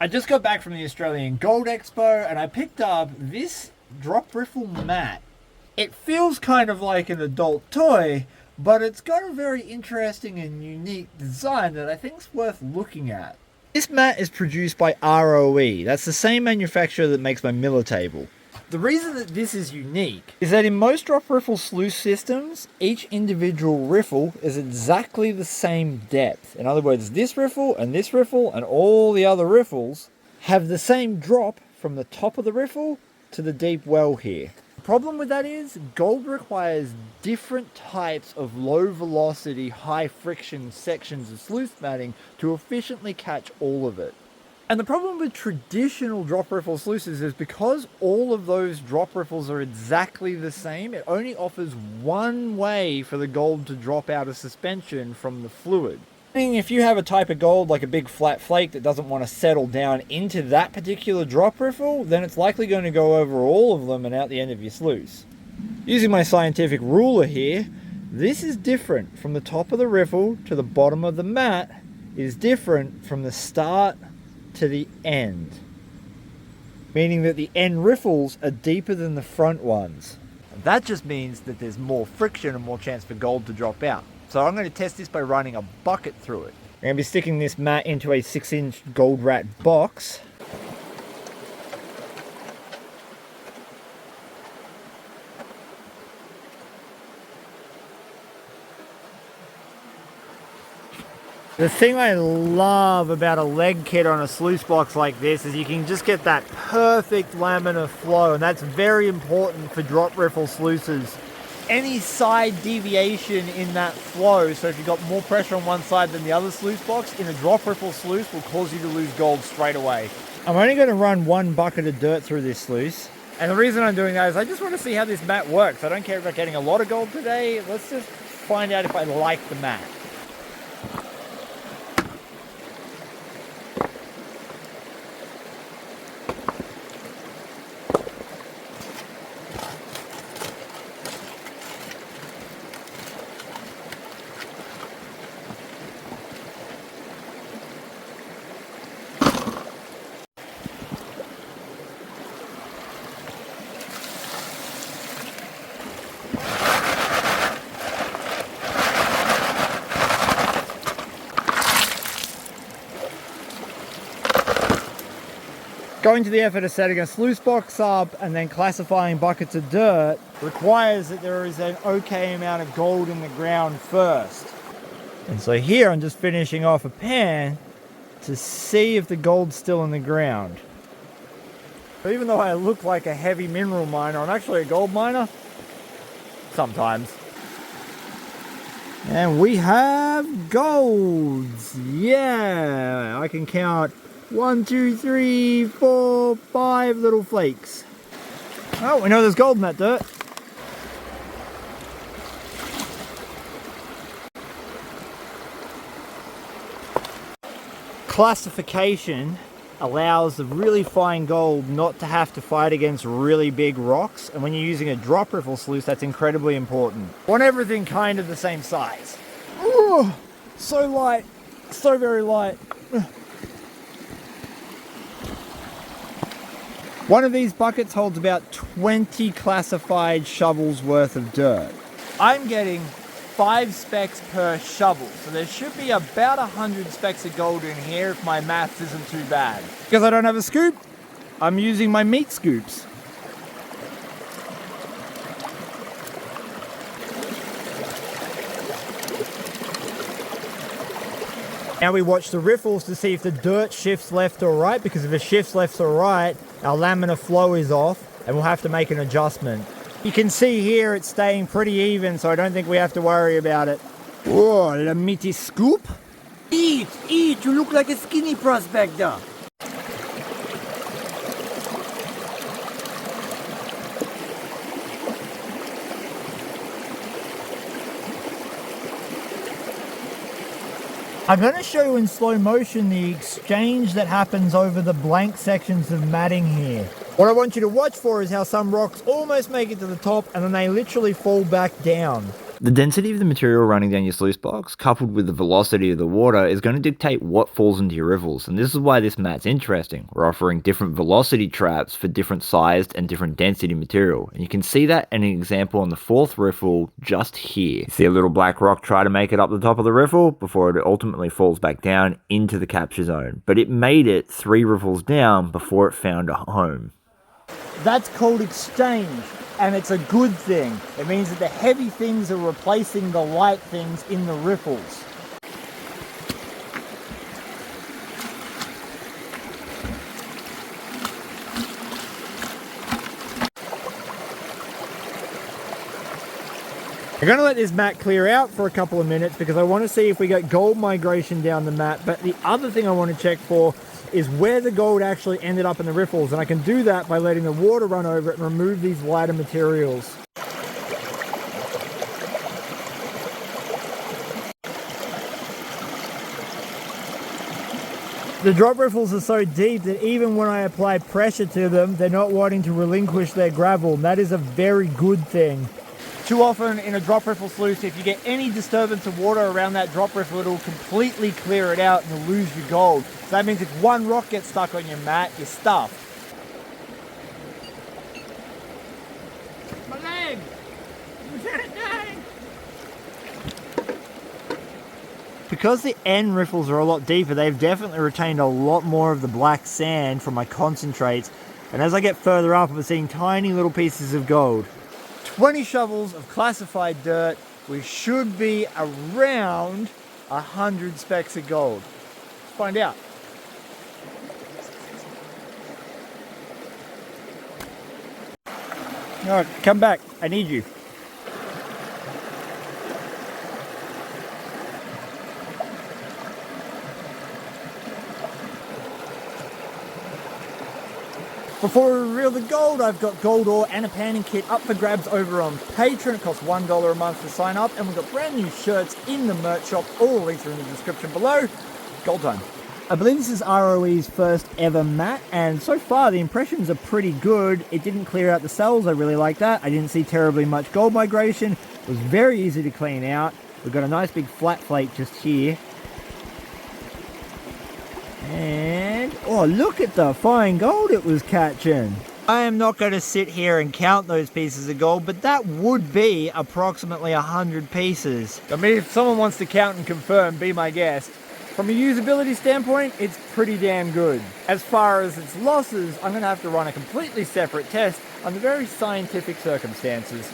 I just got back from the Australian Gold Expo and I picked up this drop riffle mat. It feels kind of like an adult toy, but it's got a very interesting and unique design that I think is worth looking at. This mat is produced by ROE. That's the same manufacturer that makes my Miller table. The reason that this is unique is that in most drop riffle sluice systems, each individual riffle is exactly the same depth. In other words, this riffle and all the other riffles have the same drop from the top of the riffle to the deep well here. The problem with that is gold requires different types of low velocity, high friction sections of sluice matting to efficiently catch all of it. And the problem with traditional drop riffle sluices is because all of those drop riffles are exactly the same, it only offers one way for the gold to drop out of suspension from the fluid. If you have a type of gold like a big flat flake that doesn't want to settle down into that particular drop riffle, then it's likely going to go over all of them and out the end of your sluice. Using my scientific ruler here, this is different from the top of the riffle to the bottom of the mat. It is different from the start to the end, meaning that the end riffles are deeper than the front ones. And that just means that there's more friction and more chance for gold to drop out. So I'm going to test this by running a bucket through it. I'm going to be sticking this mat into a 6-inch Gold Rat box. The thing I love about a leg kit on a sluice box like this is you can just get that perfect laminar flow, and that's very important for drop riffle sluices. Any side deviation in that flow, so if you've got more pressure on one side than the other sluice box, in a drop riffle sluice will cause you to lose gold straight away. I'm only going to run one bucket of dirt through this sluice, and the reason I'm doing that is I just want to see how this mat works. I don't care about getting a lot of gold today, let's just find out if I like the mat. Going to the effort of setting a sluice box up and then classifying buckets of dirt requires that there is an okay amount of gold in the ground first. And so here I'm just finishing off a pan to see if the gold's still in the ground. So even though I look like a heavy mineral miner, I'm actually a gold miner. Sometimes. And we have golds. Yeah, I can count 1, 2, 3, 4, 5 little flakes. Oh, we know there's gold in that dirt. Classification allows the really fine gold not to have to fight against really big rocks, and when you're using a drop riffle sluice, that's incredibly important. Want everything kind of the same size. Oh, so light, so very light. One of these buckets holds about 20 classified shovels worth of dirt. I'm getting 5 specks per shovel, so there should be about 100 specks of gold in here if my maths isn't too bad. Because I don't have a scoop, I'm using my meat scoops. Now we watch the riffles to see if the dirt shifts left or right, because if it shifts left or right, our laminar flow is off and we'll have to make an adjustment. You can see here it's staying pretty even, so I don't think we have to worry about it. Oh, the meaty scoop. Eat, you look like a skinny prospector. I'm going to show you in slow motion the exchange that happens over the blank sections of matting here. What I want you to watch for is how some rocks almost make it to the top and then they literally fall back down. The density of the material running down your sluice box, coupled with the velocity of the water, is going to dictate what falls into your riffles, and this is why this mat's interesting. We're offering different velocity traps for different sized and different density material, and you can see that in an example on the 4th riffle just here. You see a little black rock try to make it up the top of the riffle before it ultimately falls back down into the capture zone, but it made it 3 riffles down before it found a home. That's called exchange, and it's a good thing. It means that the heavy things are replacing the light things in the riffles. I'm going to let this mat clear out for a couple of minutes because I want to see if we get gold migration down the mat, but the other thing I want to check for is where the gold actually ended up in the riffles, and I can do that by letting the water run over it and remove these lighter materials. The drop riffles are so deep that even when I apply pressure to them, they're not wanting to relinquish their gravel, and that is a very good thing. Too often in a drop riffle sluice, if you get any disturbance of water around that drop riffle, it'll completely clear it out and you'll lose your gold. So that means if one rock gets stuck on your mat, you're stuffed. My leg! Lieutenant Dan! Because the end riffles are a lot deeper, they've definitely retained a lot more of the black sand from my concentrates. And as I get further up, I'm seeing tiny little pieces of gold. 20 shovels of classified dirt, we should be around 100 specks of gold. Let's find out. All right, come back, I need you. Before we reveal the gold, I've got gold ore and a panning kit up for grabs over on Patreon. It costs $1 a month to sign up, and we've got brand new shirts in the merch shop. All the links are in the description below. Gold time. I believe this is ROE's first ever mat, and so far the impressions are pretty good. It didn't clear out the cells, I really like that. I didn't see terribly much gold migration. It was very easy to clean out. We've got a nice big flat flake just here. And, oh, look at the fine gold it was catching. I am not going to sit here and count those pieces of gold, but that would be approximately 100 pieces. I mean, if someone wants to count and confirm, be my guest. From a usability standpoint, it's pretty damn good. As far as its losses, I'm going to have to run a completely separate test under very scientific circumstances.